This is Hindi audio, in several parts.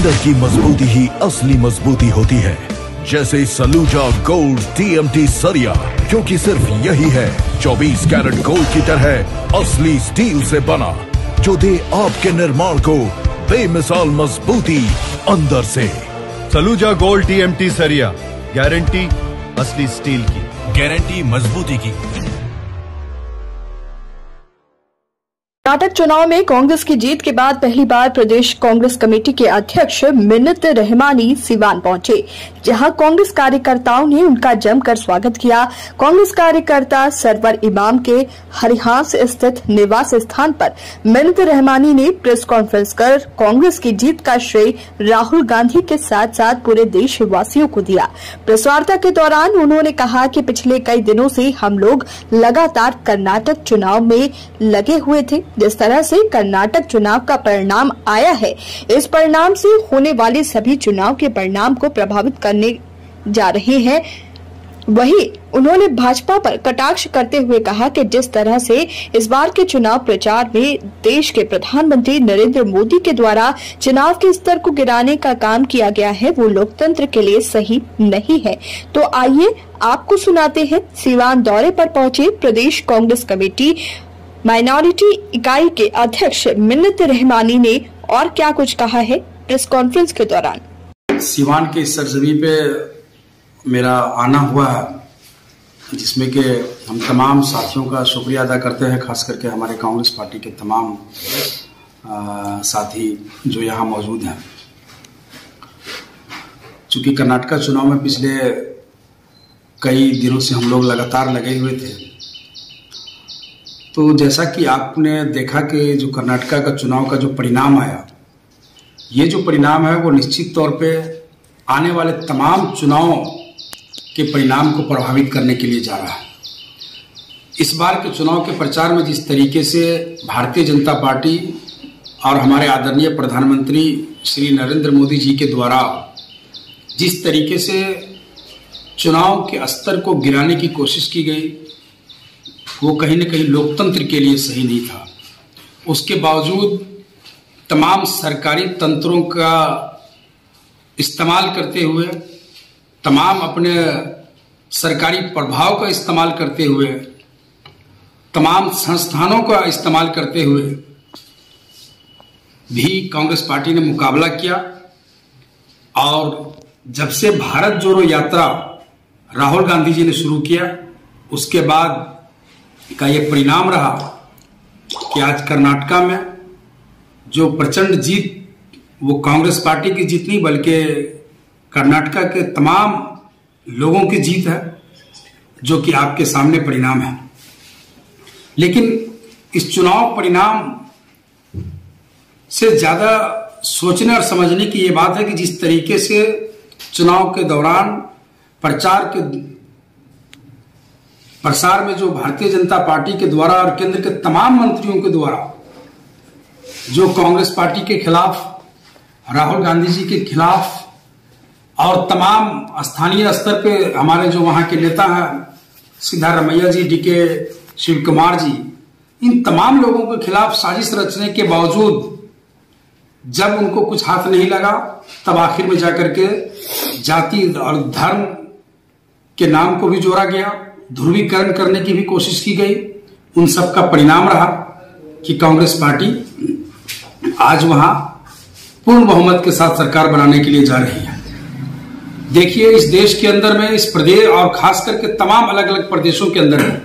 अंदर की मजबूती ही असली मजबूती होती है, जैसे सलूजा गोल्ड TMT सरिया, क्योंकि सिर्फ यही है 24 कैरेट गोल्ड की तरह असली स्टील से बना, जो दे आपके निर्माण को बेमिसाल मजबूती अंदर से। सलूजा गोल्ड TMT सरिया, गारंटी असली स्टील की, गारंटी मजबूती की। कर्नाटक चुनाव में कांग्रेस की जीत के बाद पहली बार प्रदेश कांग्रेस कमेटी के अध्यक्ष मिन्नत रहमानी सिवान पहुंचे, जहां कांग्रेस कार्यकर्ताओं ने उनका जमकर स्वागत किया। कांग्रेस कार्यकर्ता सरवर इमाम के हरिहास स्थित निवास स्थान पर मिन्नत रहमानी ने प्रेस कॉन्फ्रेंस कर कांग्रेस की जीत का श्रेय राहुल गांधी के साथ साथ पूरे देशवासियों को दिया। प्रेस वार्ता के दौरान उन्होंने कहा कि पिछले कई दिनों से हम लोग लगातार कर्नाटक चुनाव में लगे हुए थे। जिस तरह से कर्नाटक चुनाव का परिणाम आया है, इस परिणाम से होने वाले सभी चुनाव के परिणाम को प्रभावित करने जा रहे हैं। वहीं उन्होंने भाजपा पर कटाक्ष करते हुए कहा कि जिस तरह से इस बार के चुनाव प्रचार में देश के प्रधानमंत्री नरेंद्र मोदी के द्वारा चुनाव के स्तर को गिराने का काम किया गया है, वो लोकतंत्र के लिए सही नहीं है। तो आइए आपको सुनाते हैं सिवान दौरे पर पहुंचे प्रदेश कांग्रेस कमेटी माइनॉरिटी इकाई के अध्यक्ष मिन्नत रहमानी ने और क्या कुछ कहा है प्रेस कॉन्फ्रेंस के दौरान। सिवान के इस सरजमी पे मेरा आना हुआ है, जिसमें कि हम तमाम साथियों का शुक्रिया अदा करते हैं, खास करके हमारे कांग्रेस पार्टी के तमाम साथी जो यहाँ मौजूद हैं। चूंकि कर्नाटक चुनाव में पिछले कई दिनों से हम लोग लगातार लगे हुए थे, तो जैसा कि आपने देखा कि जो कर्नाटक का चुनाव का जो परिणाम आया, ये जो परिणाम है वो निश्चित तौर पे आने वाले तमाम चुनावों के परिणाम को प्रभावित करने के लिए जा रहा है। इस बार के चुनाव के प्रचार में जिस तरीके से भारतीय जनता पार्टी और हमारे आदरणीय प्रधानमंत्री श्री नरेंद्र मोदी जी के द्वारा जिस तरीके से चुनाव के स्तर को गिराने की कोशिश की गई, वो कहीं न कहीं लोकतंत्र के लिए सही नहीं था। उसके बावजूद तमाम सरकारी तंत्रों का इस्तेमाल करते हुए, तमाम अपने सरकारी प्रभाव का इस्तेमाल करते हुए, तमाम संस्थानों का इस्तेमाल करते हुए भी कांग्रेस पार्टी ने मुकाबला किया। और जब से भारत जोड़ो यात्रा राहुल गांधी जी ने शुरू किया, उसके बाद का ये परिणाम रहा कि आज कर्नाटक में जो प्रचंड जीत, वो कांग्रेस पार्टी की जीत नहीं बल्कि कर्नाटक के तमाम लोगों की जीत है, जो कि आपके सामने परिणाम है। लेकिन इस चुनाव परिणाम से ज्यादा सोचने और समझने की ये बात है कि जिस तरीके से चुनाव के दौरान प्रसार में जो भारतीय जनता पार्टी के द्वारा और केंद्र के तमाम मंत्रियों के द्वारा जो कांग्रेस पार्टी के खिलाफ, राहुल गांधी जी के खिलाफ और तमाम स्थानीय स्तर पे हमारे जो वहां के नेता हैं, सिद्धारमैया जी, DK शिव कुमार जी, इन तमाम लोगों के खिलाफ साजिश रचने के बावजूद जब उनको कुछ हाथ नहीं लगा, तब आखिर में जाकर के जाति और धर्म के नाम को भी जोड़ा गया, ध्रुवीकरण करने की भी कोशिश की गई। उन सब का परिणाम रहा कि कांग्रेस पार्टी आज वहां पूर्ण बहुमत के साथ सरकार बनाने के लिए जा रही है। देखिए, इस देश के अंदर में, इस प्रदेश और खास करके तमाम अलग अलग प्रदेशों के अंदर में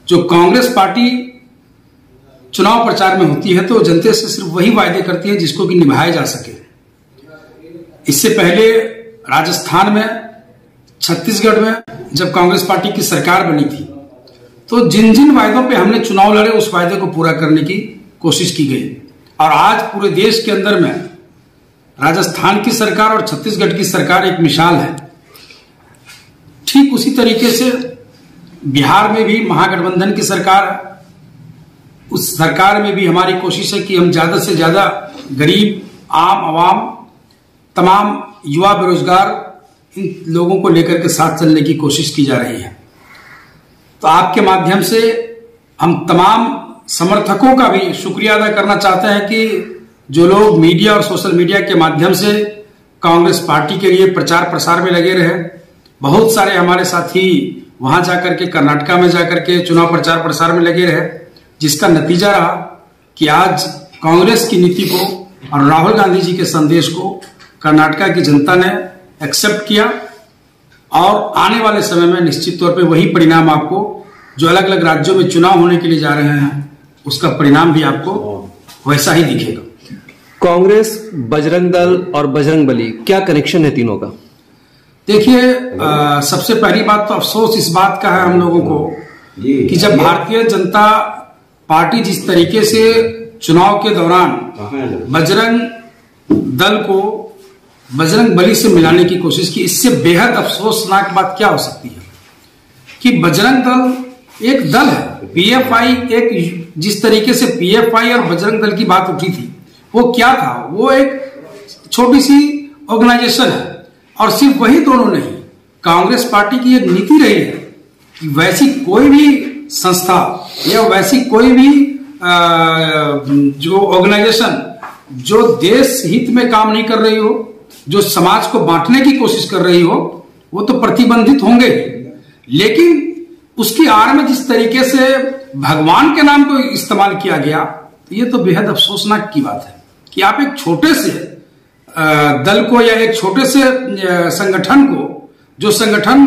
जो कांग्रेस पार्टी चुनाव प्रचार में होती है, तो जनता से सिर्फ वही वायदे करती है जिसको कि निभाया जा सके। इससे पहले राजस्थान में, छत्तीसगढ़ में जब कांग्रेस पार्टी की सरकार बनी थी, तो जिन जिन वायदों पे हमने चुनाव लड़े, उस वायदे को पूरा करने की कोशिश की गई। और आज पूरे देश के अंदर में राजस्थान की सरकार और छत्तीसगढ़ की सरकार एक मिसाल है। ठीक उसी तरीके से बिहार में भी महागठबंधन की सरकार है। उस सरकार में भी हमारी कोशिश है कि हम ज्यादा से ज्यादा गरीब, आम आवाम, तमाम युवा, बेरोजगार, इन लोगों को लेकर के साथ चलने की कोशिश की जा रही है। तो आपके माध्यम से हम तमाम समर्थकों का भी शुक्रिया अदा करना चाहते हैं कि जो लोग मीडिया और सोशल मीडिया के माध्यम से कांग्रेस पार्टी के लिए प्रचार प्रसार में लगे रहे, बहुत सारे हमारे साथी वहां जाकर के कर्नाटका में जाकर के चुनाव प्रचार प्रसार में लगे रहे, जिसका नतीजा रहा कि आज कांग्रेस की नीति को और राहुल गांधी जी के संदेश को कर्नाटका की जनता ने एक्सेप्ट किया और आने वाले समय में निश्चित तौर पे वही परिणाम आपको जो अलग अलग राज्यों में चुनाव होने के लिए जा रहे हैं उसका परिणाम भी आपको वैसा ही दिखेगा। कांग्रेस, बजरंग दल और बजरंगबली, क्या कनेक्शन है तीनों का? देखिए, सबसे पहली बात तो अफसोस इस बात का है हम लोगों को कि जब भारतीय जनता पार्टी जिस तरीके से चुनाव के दौरान बजरंग दल को बजरंगबली से मिलाने की कोशिश की, इससे बेहद अफसोसनाक बात क्या हो सकती है कि बजरंग दल एक दल है, पीएफआई एक, जिस तरीके से पीएफआई और बजरंग दल की बात उठी थी वो क्या था, वो एक छोटी सी ऑर्गेनाइजेशन है और सिर्फ वही दोनों नहीं, कांग्रेस पार्टी की एक नीति रही है कि वैसी कोई भी संस्था या वैसी कोई भी जो ऑर्गेनाइजेशन जो देश हित में काम नहीं कर रही हो, जो समाज को बांटने की कोशिश कर रही हो, वो तो प्रतिबंधित होंगे। लेकिन उसकी आड़ में जिस तरीके से भगवान के नाम को इस्तेमाल किया गया, तो ये तो बेहद अफसोसनाक की बात है कि आप एक छोटे से दल को या एक छोटे से संगठन को, जो संगठन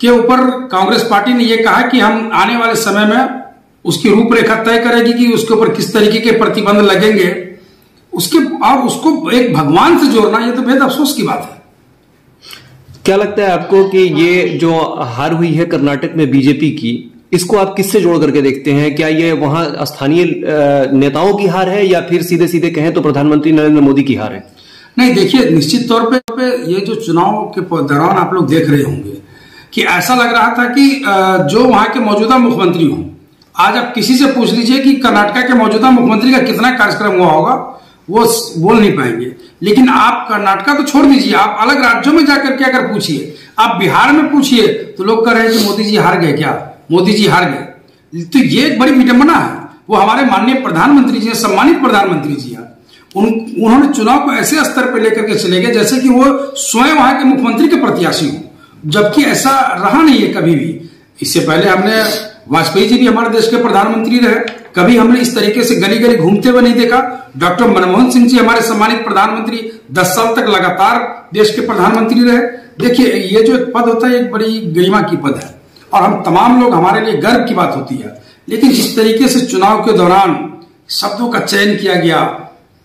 के ऊपर कांग्रेस पार्टी ने यह कहा कि हम आने वाले समय में उसकी रूपरेखा तय करेगी कि उसके ऊपर किस तरीके के प्रतिबंध लगेंगे, उसके और उसको एक भगवान से जोड़ना, ये तो बेहद अफसोस की बात है। क्या लगता है आपको कि ये जो हार हुई है कर्नाटक में बीजेपी की, इसको आप किससे जोड़ करके देखते हैं? क्या ये वहां स्थानीय नेताओं की हार है या फिर सीधे सीधे कहें तो प्रधानमंत्री नरेंद्र मोदी की हार है? नहीं, देखिए, निश्चित तौर पे ये जो चुनाव के दौरान आप लोग देख रहे होंगे कि ऐसा लग रहा था कि जो वहां के मौजूदा मुख्यमंत्री हों, आज आप किसी से पूछ लीजिए कि कर्नाटक के मौजूदा मुख्यमंत्री का कितना कार्यक्रम हुआ होगा, वो बोल नहीं पाएंगे। लेकिन आप कर्नाटका तो छोड़ दीजिए, आप अलग राज्यों में जाकर के अगर पूछिए, आप बिहार में पूछिए तो लोग कह रहे हैं कि मोदी जी हार गए, क्या मोदी जी हार गए? तो ये एक बड़ी विडंबना है। वो हमारे माननीय प्रधानमंत्री जी, सम्मानित प्रधानमंत्री जी हैं, उन्होंने चुनाव को ऐसे स्तर पर लेकर के चले गए जैसे कि वो स्वयं वहां के मुख्यमंत्री के प्रत्याशी हो, जबकि ऐसा रहा नहीं है कभी भी। इससे पहले हमने वाजपेयी जी भी हमारे देश के प्रधानमंत्री रहे, कभी हमने इस तरीके से गली गली घूमते हुए नहीं देखा। डॉक्टर मनमोहन सिंह जी हमारे सम्मानित प्रधानमंत्री 10 साल तक लगातार देश के प्रधानमंत्री रहे। देखिए, ये जो एक पद होता है एक बड़ी गरिमा की पद है और हम तमाम लोग, हमारे लिए गर्व की बात होती है। लेकिन जिस तरीके से चुनाव के दौरान शब्दों का चयन किया गया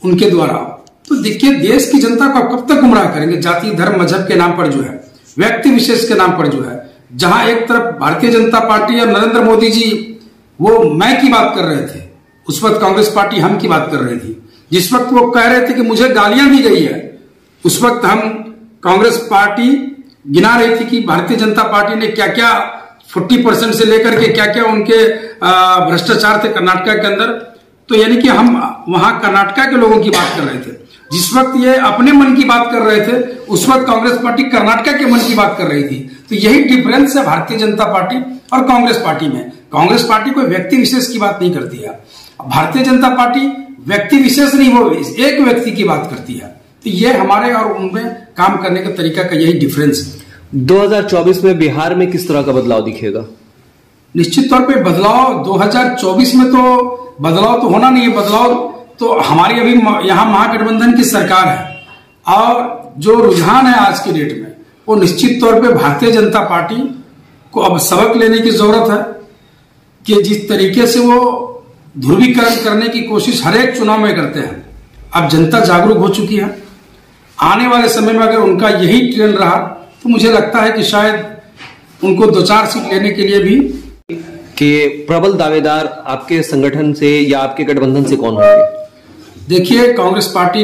उनके द्वारा, तो देखिए देश की जनता को कब तक गुमराह करेंगे? जाति, धर्म, मजहब के नाम पर जो है, व्यक्ति विशेष के नाम पर जो है, जहां एक तरफ भारतीय जनता पार्टी और नरेंद्र मोदी जी वो मैं की बात कर रहे थे, उस वक्त कांग्रेस पार्टी हम की बात कर रही थी। जिस वक्त वो कह रहे थे कि मुझे गालियां दी गई है, उस वक्त हम कांग्रेस पार्टी गिना रही थी कि भारतीय जनता पार्टी ने क्या क्या 40% से लेकर के क्या क्या उनके भ्रष्टाचार थे कर्नाटका के अंदर। तो यानी कि हम वहां कर्नाटका के लोगों की बात कर रहे थे। जिस वक्त ये अपने मन की बात कर रहे थे, उस वक्त कांग्रेस पार्टी कर्नाटका के मन की बात कर रही थी। तो यही डिफरेंस है भारतीय जनता पार्टी और कांग्रेस पार्टी में। कांग्रेस पार्टी कोई व्यक्ति विशेष की बात नहीं करती है, भारतीय जनता पार्टी व्यक्ति विशेष नहीं, वो एक व्यक्ति की बात करती है। तो ये हमारे और उनमें काम करने के तरीका का यही डिफरेंस है। 2024 में बिहार में किस तरह का बदलाव दिखेगा? निश्चित तौर पे बदलाव 2024 में तो बदलाव तो होना नहीं है। बदलाव तो हमारी अभी यहाँ महागठबंधन की सरकार है और जो रुझान है आज की डेट में, वो निश्चित तौर पे भारतीय जनता पार्टी को अब सबक लेने की जरूरत है कि जिस तरीके से वो ध्रुवीकरण करने की कोशिश हर एक चुनाव में करते हैं, अब जनता जागरूक हो चुकी है। आने वाले समय में अगर उनका यही ट्रेंड रहा तो मुझे लगता है कि शायद उनको 2-4 सीट लेने के लिए भी कि प्रबल दावेदार आपके संगठन से या आपके गठबंधन से कौन होंगे? देखिए, कांग्रेस पार्टी,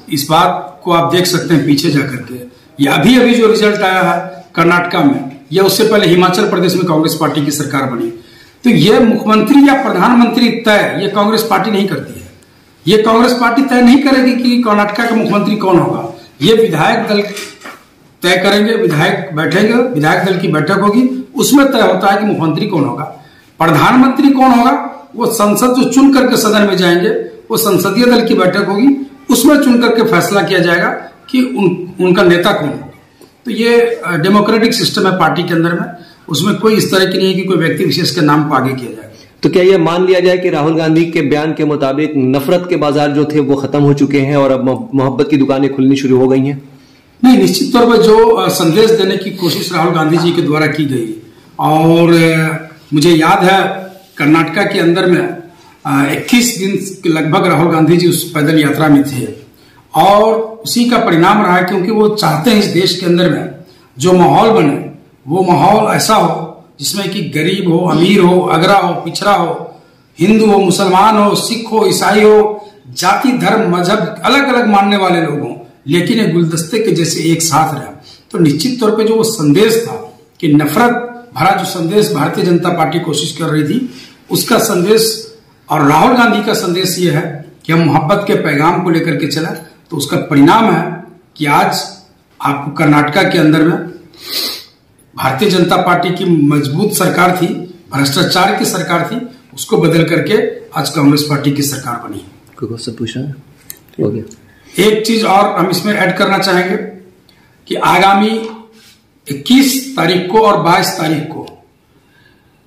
इस बात को आप देख सकते हैं पीछे जाकर के, या अभी जो रिजल्ट आया है कर्नाटका में, या उससे पहले हिमाचल प्रदेश में कांग्रेस पार्टी की सरकार बनी, तो ये मुख्यमंत्री या प्रधानमंत्री तय ये कांग्रेस पार्टी नहीं करती है। ये कांग्रेस पार्टी तय नहीं करेगी कि कर्नाटका का मुख्यमंत्री कौन होगा। ये विधायक दल तय करेंगे, विधायक बैठेंगे, विधायक दल की बैठक होगी, उसमें तय होता है कि मुख्यमंत्री कौन होगा। प्रधानमंत्री कौन होगा वो संसद जो चुन करके सदन में जाएंगे वो संसदीय दल की बैठक होगी, उसमें चुन करके फैसला किया जाएगा कि उनका नेता कौन हो। तो ये डेमोक्रेटिक सिस्टम है पार्टी के अंदर में, उसमें कोई इस तरह की नहीं है कि कोई व्यक्ति विशेष के नाम को आगे किया जाएगा। तो क्या यह मान लिया जाए कि राहुल गांधी के बयान के मुताबिक नफरत के बाजार जो थे वो खत्म हो चुके हैं और अब मोहब्बत की दुकानें खुलनी शुरू हो गई हैं? नहीं, निश्चित तौर पर जो संदेश देने की कोशिश राहुल गांधी जी के द्वारा की गई, और मुझे याद है कर्नाटका के अंदर में 21 दिन लगभग राहुल गांधी जी उस पैदल यात्रा में थे, और उसी का परिणाम रहा है, क्योंकि वो चाहते हैं इस देश के अंदर में जो माहौल बने वो माहौल ऐसा हो जिसमें कि गरीब हो, अमीर हो, अगरा हो, पिछड़ा हो, हिंदू हो, मुसलमान हो, सिख हो, ईसाई हो, जाति धर्म मजहब अलग अलग मानने वाले लोग हों, लेकिन एक गुलदस्ते के जैसे एक साथ रहे। तो निश्चित तौर पे जो वो संदेश था कि नफरत भरा जो संदेश भारतीय जनता पार्टी कोशिश कर रही थी, उसका संदेश और राहुल गांधी का संदेश ये है कि हम मोहब्बत के पैगाम को लेकर के चला, तो उसका परिणाम है कि आज आपको कर्नाटका के अंदर में भारतीय जनता पार्टी की मजबूत सरकार थी, भ्रष्टाचार की सरकार थी, उसको बदल करके आज कांग्रेस पार्टी की सरकार बनी। कोई क्वेश्चन पूछना है? हो गया। एक चीज और हम इसमें ऐड करना चाहेंगे कि आगामी 21 तारीख को और 22 तारीख को,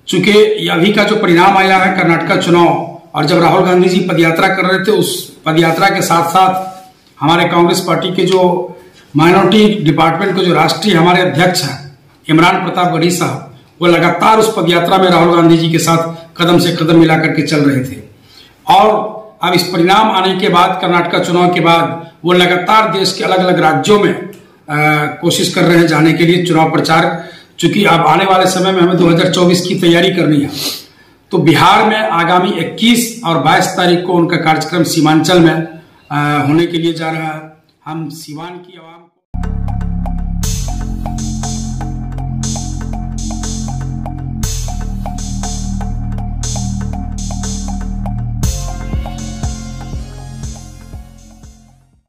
चूंकि अभी का जो परिणाम आया है कर्नाटका चुनाव, और जब राहुल गांधी जी पदयात्रा कर रहे थे, उस पदयात्रा के साथ साथ हमारे कांग्रेस पार्टी के जो माइनॉरिटी डिपार्टमेंट के जो राष्ट्रीय हमारे अध्यक्ष हैं इमरान प्रताप गढ़ी साहब, वो लगातार उस पदयात्रा में राहुल गांधी जी के साथ कदम से कदम मिला करके चल रहे थे। और अब इस परिणाम आने के बाद, कर्नाटका चुनाव के बाद, वो लगातार देश के अलग अलग राज्यों में कोशिश कर रहे हैं जाने के लिए चुनाव प्रचार। चूंकि अब आने वाले समय में हमें 2024 की तैयारी करनी है, तो बिहार में आगामी 21 और 22 तारीख को उनका कार्यक्रम सीमांचल में होने के लिए जा रहा है। हम सीवान की आवाम को